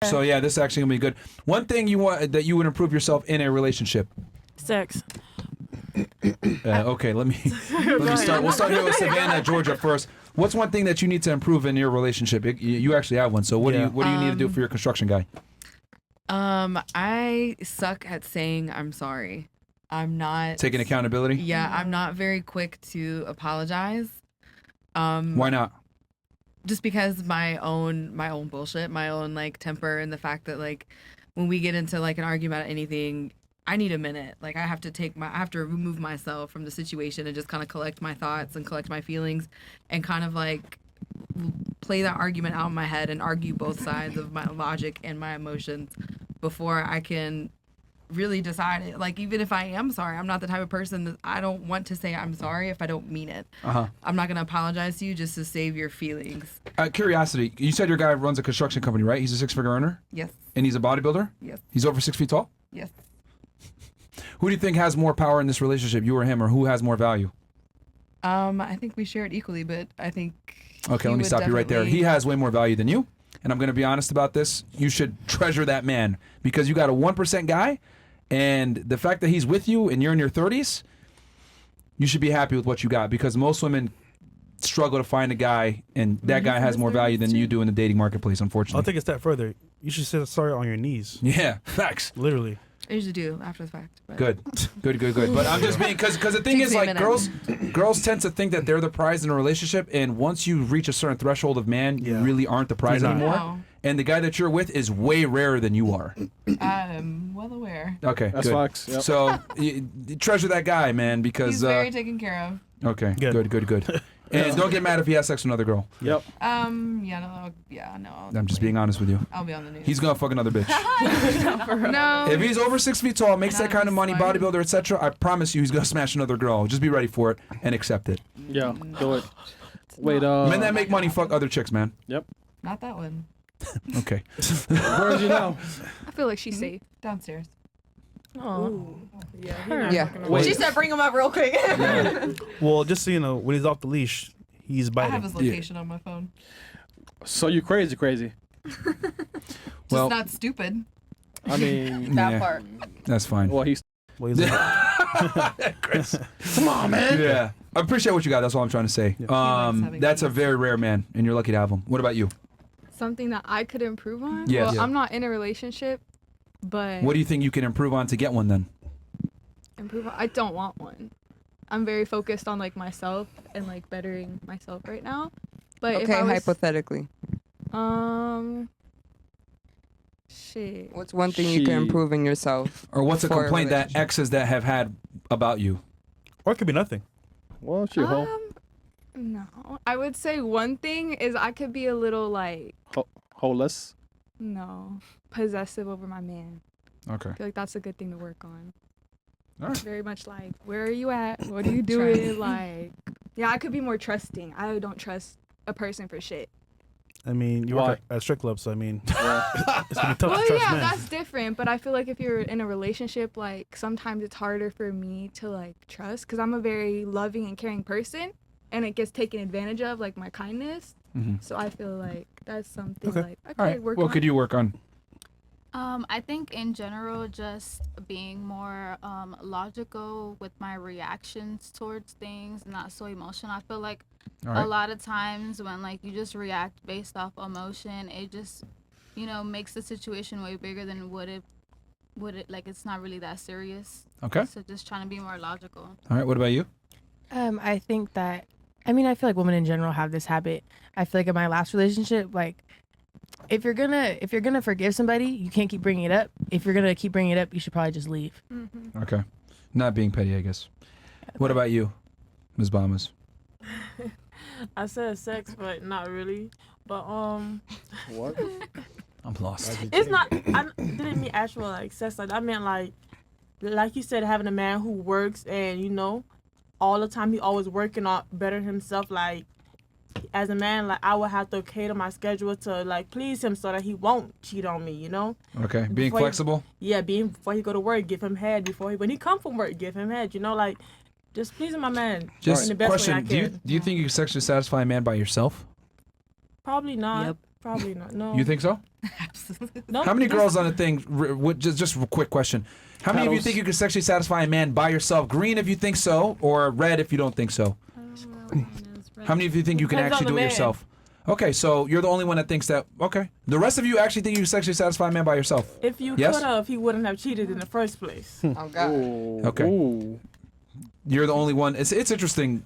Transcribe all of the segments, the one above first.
So yeah, this is actually gonna be good. One thing you want that you would improve yourself in a relationship. Sex. Okay, let me start. We'll start here with Savannah, Georgia first. What's one thing that you need to improve in your relationship? You actually have one. So what do you need to do for your construction guy? I suck at saying I'm sorry. I'm not taking accountability. Yeah, I'm not very quick to apologize. Why not? Just because my own bullshit, my own like temper, and the fact that like when we get into like an argument about anything, I need a minute. Like I have to remove myself from the situation and just kind of collect my thoughts and collect my feelings and kind of like play that argument out in my head and argue both sides of my logic and my emotions before I can really decide it. Like even if I am sorry, I'm not the type of person that I don't want to say I'm sorry if I don't mean it. I'm not gonna apologize to you just to save your feelings. Curiosity, you said your guy runs a construction company, right? He's a 6-figure earner? Yes. And he's a bodybuilder? Yes. He's over 6 feet tall? Yes. Who do you think has more power in this relationship, you or him, or who has more value? I think we share it equally, but I think okay, let me stop you right there. He has way more value than you, and I'm going to be honest about this. You should treasure that man because you got a 1% guy, and the fact that he's with you and you're in your 30s, you should be happy with what you got because most women struggle to find a guy, and that guy has more value than you do in the dating marketplace, unfortunately. I'll take a step further. You should say sorry on your knees. Yeah, facts. Literally. I usually do after the fact. But. Good. But I'm just being because the thing is like girls tend to think that they're the prize in a relationship, and once you reach a certain threshold of man, you really aren't the prize anymore. No. And the guy that you're with is way rarer than you are. I'm well aware. Okay, that's good. facts. Yep. So you treasure that guy, man, because he's very taken care of. Okay, good. And don't get mad if he has sex with another girl. Yep. No. I'm just being honest with you. I'll be on the news. He's gonna fuck another bitch. No. If he's over 6 feet tall, makes that kind of money, bodybuilder, etc., I promise you, he's gonna smash another girl. Just be ready for it and accept it. Yeah, do it. Wait, men that make money fuck other chicks, man. Yep. Not that one. Okay. Where is you now? I feel like she's safe. Downstairs. Oh. Yeah. She said bring him up real quick. Yeah. Well, just so you know, when he's off the leash, he's biting. I have his location on my phone. So you crazy. Just not stupid. I mean, that part. That's fine. Well, he's Chris. Come on, man. Yeah. I appreciate what you got. That's all I'm trying to say. That's a very rare man, and you're lucky to have him. What about you? Something that I could improve on? Yes. Well, Yeah. I'm not in a relationship, but... What do you think you can improve on to get one then? Improve on? I don't want one. I'm very focused on like myself and like bettering myself right now. But okay, hypothetically. Shit. What's one thing you can improve in yourself? Or what's a complaint that exes that have had about you? Or it could be nothing. Well, it's your hoe. No. I would say one thing is I could be a little like... Holeless? No. Possessive over my man. Okay. I feel like that's a good thing to work on. All right. Very much like, where are you at? What are you doing? Like, yeah, I could be more trusting. I don't trust a person for shit. I mean, you work at a strip club, so I mean, it's gonna be tough to trust men. That's different. But I feel like if you're in a relationship, like sometimes it's harder for me to like trust because I'm a very loving and caring person, and it gets taken advantage of, like my kindness. So I feel like that's something like I could work on. What could you work on? I think in general, just being more logical with my reactions towards things, not so emotional. I feel like a lot of times when like you just react based off emotion, it just, makes the situation way bigger than would it like it's not really that serious. Okay. So just trying to be more logical. All right. What about you? I think that, I feel like women in general have this habit. I feel like in my last relationship, like, if you're gonna forgive somebody, you can't keep bringing it up. If you're gonna keep bringing it up, you should probably just leave. Okay. Not being petty, I guess. What about you, Ms. Bahamas? I said sex, but not really. But What? I'm lost. It's not. I didn't mean actual like sex. Like I meant like you said, having a man who works and all the time he always working on better himself. Like as a man, like I would have to cater my schedule to like please him so that he won't cheat on me. Okay. Being flexible. Before he go to work, give him head. When he come from work, give him head. Like just pleasing my man Just in the best question: way I can. Do you think you can sexually satisfy a man by yourself? Probably not. Yep. Probably not. No. You think so? Absolutely. No, How many that's- girls on a thing? Just a quick question. How many of you Paddles. think you can sexually satisfy a man by yourself? Green if you think so, or red if you don't think so. How many of you think you can Depends on actually do the it man. yourself? Okay, so you're the only one that thinks that. Okay, the rest of you actually think you can sexually satisfy a man by yourself. If you Yes? could have, he wouldn't have cheated in the first place. Oh God. Ooh. Okay. Ooh. You're the only one. It's interesting.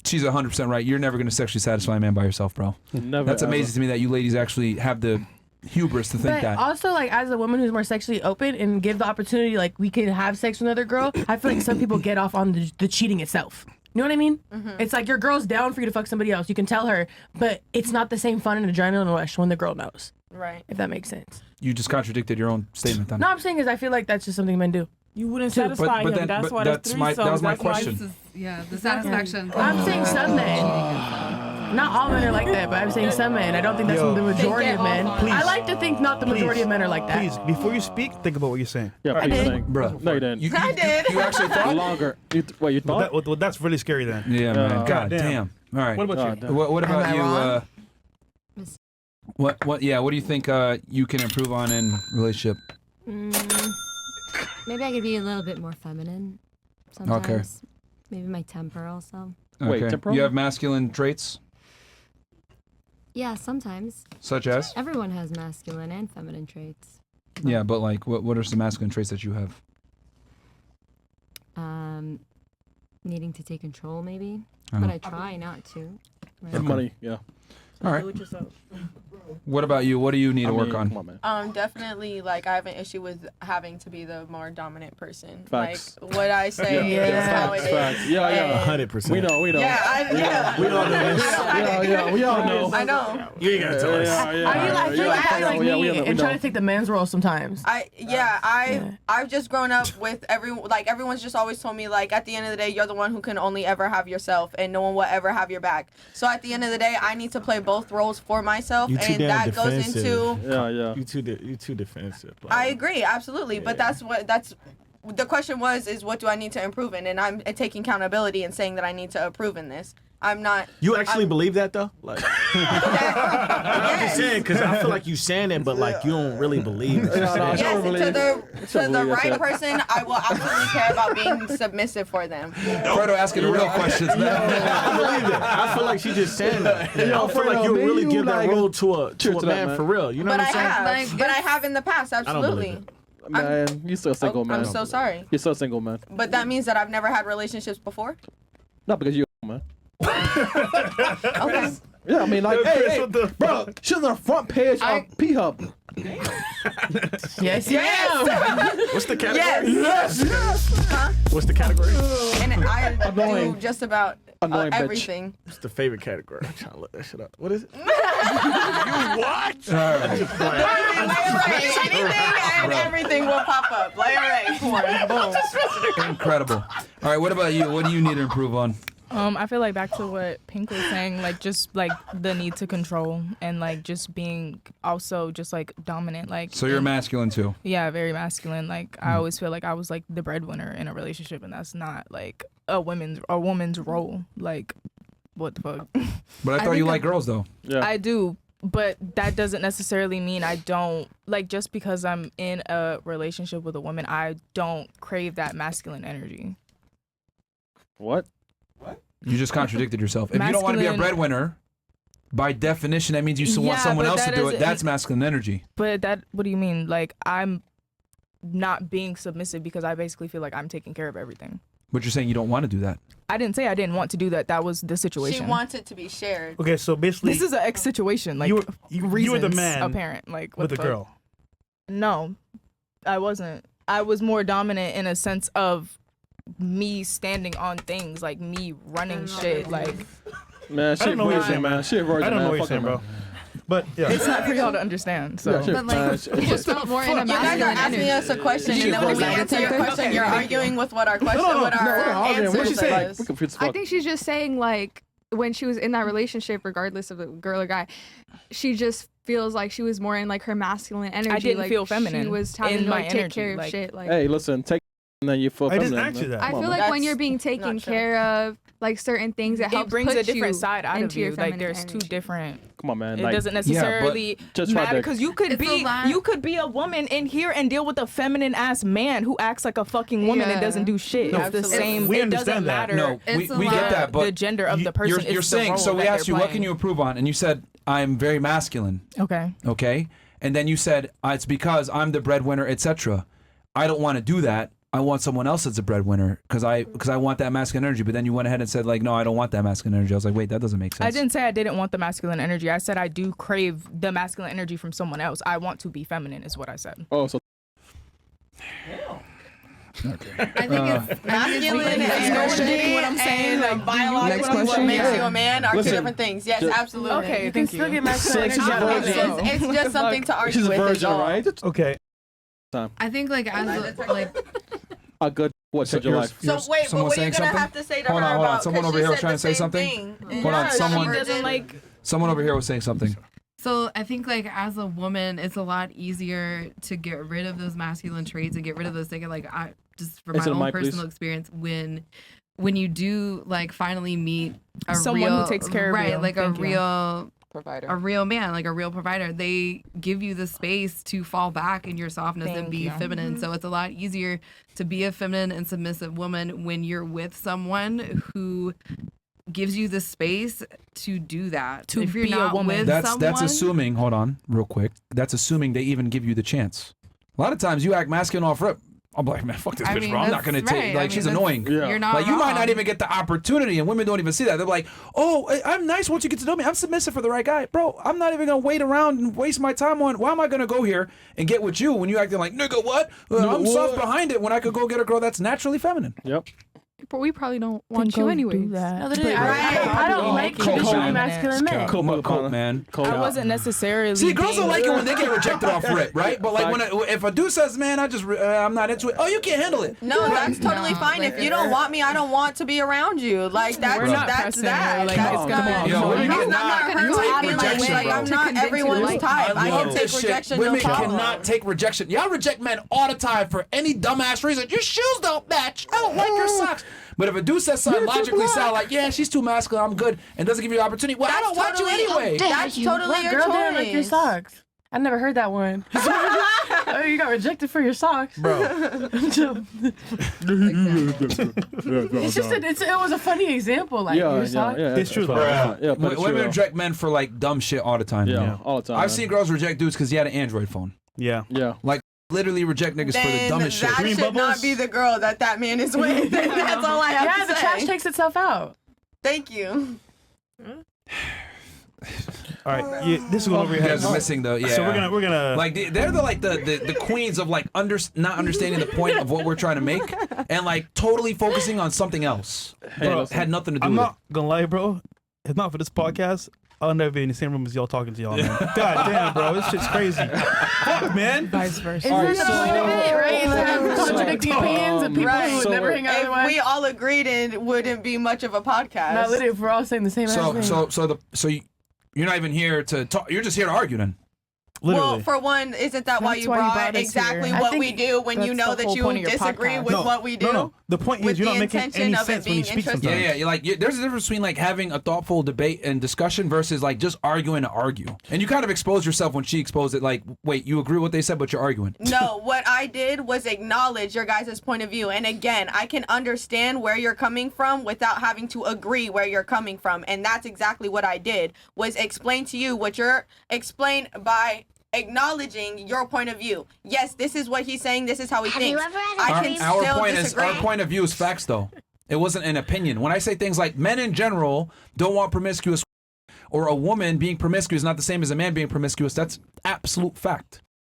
She's 100% right. You're never going to sexually satisfy a man by yourself, bro. Never. That's ever. amazing to me that you ladies actually have the hubris to think But that. also, like, as a woman who's more sexually open and give the opportunity, like, we can have sex with another girl, I feel like some people get off on the cheating itself. You know what I mean? It's like your girl's down for you to fuck somebody else. You can tell her, but it's not the same fun and adrenaline rush when the girl knows, Right. if that makes sense. You just contradicted your own statement then. No, I'm saying is I feel like that's just something men do. You wouldn't But- satisfy but him. then- That's but why that's there's my- that was my that's why- question. This is, yeah, the satisfaction. I'm saying some men. Not all men are like that, but I'm saying some men. I don't think that's Yo. the majority They of get men. off on it. I like to think not the majority of men are like that. Please, before you speak, think about what you're saying. Yeah, please did. think. Bruh. No, you didn't. I did. You actually thought? Longer. Wait, you thought? Well, that's really scary then. Yeah, man. God God damn. damn. All right. What about Oh, you? damn. What Am about I you? wrong? What? Yeah. What do you think you can improve on in relationship? Maybe I could be a little bit more feminine sometimes. Maybe my temper also. Wait, Okay. temporal? You have masculine traits, Yeah, sometimes. such as? Everyone has masculine and feminine traits. Yeah, but like, what are some masculine traits that you have? Needing to take control, maybe. Uh-huh. But I try not to. Right? And money. Yeah. All right. Do it yourself. What about you? What do you need to work on? Come on, man. Definitely, like, I have an issue with having to be the more dominant person. Facts. Like, what I say Yeah. is how it is. Facts. Yeah, yeah. 100%. We know. Yeah, We all know this. Yeah, we all know. I know. You ain't gotta tell us. Are you like, you act like me and try to take the man's role sometimes? I've just grown up with everyone's just always told me, like, at the end of the day, you're the one who can only ever have yourself and no one will ever have your back. So at the end of the day, I need to play both roles for myself, You too and damn that goes defensive. into Yeah. You too defensive. Like, I agree, absolutely. But that's the question is what do I need to improve in? And I'm taking accountability and saying that I need to improve in this. I'm not. You actually believe that though? Like, I'm just saying because I feel like you saying it, but like you don't really believe it. Yes, to the right person, I will absolutely care about being submissive for them. Fredo asking the real questions, man. I believe it. I feel like she just saying that. I don't feel like you man, really you give that like- role to a Cheers to that, man man. for real. You know But what I'm saying? I have in the past, don't believe absolutely. it. Man, you're so single, man. I'm so sorry. You're so single, man. But that means that I've never had relationships before? Not because you're man. Okay. Yeah, I mean, like, hey, bro, she's on the front page of P-Hub. Yes. What's the category? Yes. Huh? What's the category? And I Annoying. do just about Annoying bitch. everything. What's the favorite category? I'm trying to look that shit up. What is it? Anything and everything will pop up. Layer porn. Boom. Incredible. All right. What about you? What do you need to improve on? I feel like back to what Pink was saying, like just like the need to control and like just being also just like dominant, like. So you're masculine too. Yeah, very masculine. Like I always feel like I was like the breadwinner in a relationship, and that's not like a woman's role. Like, what the fuck? But I thought you like girls though. Yeah. I do, but that doesn't necessarily mean I don't like. Just because I'm in a relationship with a woman, I don't crave that masculine energy. What? You just contradicted yourself. If you don't want to be a Masculine- breadwinner, by definition, that means you want Yeah, someone but else to that do it. doesn't That's masculine energy. But what do you mean? Like I'm not being submissive because I basically feel like I'm taking care of everything. But you're saying you don't want to do that. I didn't say I didn't want to do that. That was the She situation. wants it to be shared. Okay, so basically, This is an ex situation. Like you were the reasons man apparent. Like what with the fuck? girl. No, I wasn't. I was more dominant in a sense of me standing on things, like me running shit. Like Man, I shit don't know what you're virgin, saying, man. Shit virgin, I don't know man. what you're Fuck saying, her, bro. man. But yeah, it's not for y'all to understand. So. Yeah, shit, But like, man, you shit- just felt more in a You guys are masculine asking energy. us a question, and then when we answer your question, you're arguing with what our question, what our we're arguing. What she answer say? is. We're confused as I fuck. think she's just saying like when she was in that relationship, regardless of the girl or guy, she just feels like she was more in like her masculine energy. I didn't like, feel feminine She was having in to my like, take energy, care of like- shit. Like Hey, listen, take And then you feel I didn't feminine, ask you man. that. I Come feel on, like man. when you're being taken care of, like certain things, it helps brings put a different you side out of into your you. Like feminine there's two energy. different. Come on, man. It Like, doesn't necessarily just try matter to- because you could be a woman in here and deal with a feminine ass man who acts like a fucking woman and doesn't do shit. No, it's the absolutely. same. We It doesn't understand that. matter. No, we get that, but the gender of the person. You're it's the saying role so. We that asked you, they're what can playing. you improve on? And you said, I'm very masculine. Okay. Okay, and then you said it's because I'm the breadwinner, etc. I don't want to do that. I want someone else that's a breadwinner because I want that masculine energy. But then you went ahead and said like, no, I don't want that masculine energy. I was like, wait, that doesn't make sense. I didn't say I didn't want the masculine energy. I said I do crave the masculine energy from someone else. I want to be feminine, is what I said. Oh, so. Okay. I think it's Masculine energy what I'm saying, and like biologically what makes you a man are two different things. Yes, absolutely. Okay, You can thank still you. get masculine Sex is energy. a virgin. It's just something to argue She's a with. is virgin, all. right? Okay. I think like as like A good what changed your life? So wait, but someone what are you saying gonna something? have to say to Hold her on, hold on. about? Someone 'cause over she here was said trying the to say same something. thing. Hold on, Yeah, someone- she doesn't like. Someone over here was saying something. So I think like as a woman, it's a lot easier to get rid of those masculine traits and get rid of those things. Like I just from my Answer the own mic, please. personal experience, when you do like finally meet a Someone real, who takes care of right, you. like Thank a you. real Provider. a real man, like a real provider, they give you the space to fall back in your softness and Thank be you. feminine. So it's a lot easier to be a feminine and submissive woman when you're with someone who gives you the space to do that. To if you're be a not woman. with That's someone, assuming. Hold on, real quick. That's assuming they even give you the chance. A lot of times you act masculine off rip. I'm like, man, fuck this I bitch, mean, bro. I'm not that's gonna take. right. Like, I mean, she's that's- annoying. You're not Like, you might not wrong. even get the opportunity, and women don't even see that. They're like, oh, I'm nice once you get to know me. I'm submissive for the right guy, bro. I'm not even gonna wait around and waste my time on. Why am I gonna go here and get with you when you acting like nigga what? I'm soft behind it when I could go get a girl that's naturally feminine. Yep. But we probably don't want you anyways. No, they- I don't like traditionally masculine men. Coke, man. I wasn't necessarily. See, girls being- don't like it when they get rejected off rip, right? But like if a dude says, "Man, I'm not into it," oh, you can't handle it. No, that's totally fine. If you don't want me, I don't want to be around you. Like that's We're not that's pressing that. her, like, That's it's gonna not. be- Yo, I'm women not cannot hurt take my feelings. rejection, Like bro. I'm not everyone's type. I love can this take shit. rejection. No Women problem. cannot take rejection. Y'all reject men all the time for any dumbass reason. Your shoes don't match. I don't like your socks. But if a dude says something logically sound like, yeah, she's too masculine, I'm good, and doesn't give you the opportunity, well, I don't want you anyway. That's totally What your girl choice. didn't like your socks? I never heard that one. Oh, you got rejected for your socks, Bro. It's just it was a funny example, like your socks. It's true, though. Yeah, but it's Women true, reject men for like dumb shit all the time. Yeah, all the time, I've man. seen girls reject dudes because he had an Android phone. Yeah. Yeah. Like literally reject niggas for the Then dumbest shit. that should not be the girl that man is with. That's all I have Yeah, to the say. trash takes itself out. Thank you. All right. Yeah, this is going over your You head. guys are missing the So we're gonna like they're the queens of like not understanding the point of what we're trying to make and like totally focusing on something else. Bro, that had nothing to do I'm with not gonna lie, bro. If not for this podcast, I'll never be in the same room as y'all talking to y'all, man. God damn, bro, this shit's crazy. Fuck, man. Vice versa. Isn't that the point of it, right? Is to have contradicting opinions of people who would never hang out If otherwise. we all agreed, it wouldn't be much of a podcast. No, literally, if we're all saying the same thing. You're not even here to talk. You're just here to argue then. Well, for one, isn't that why That's you why you brought brought us exactly here. I what think we do when you that's know the that whole you point of your disagree podcast. with what we do? No. The point with is, you're not the making intention any of it sense when you being speak interesting. sometimes. Yeah, yeah. There's a difference between like having a thoughtful debate and discussion versus like just arguing to argue. And you kind of exposed yourself when she exposed it. Like, wait, you agree with what they said, but you're arguing. No, what I did was acknowledge your guys' point of view. And again, I can understand where you're coming from without having to agree where you're coming from. And that's exactly what I did, was explain to you what you're explain by acknowledging your point of view. Yes, this is what he's saying. This is how he thinks. I can Our still point disagree. is our point of view is facts though. It wasn't an opinion. When I say things like men in general don't want promiscuous or a woman being promiscuous is not the same as a man being promiscuous, that's absolute fact.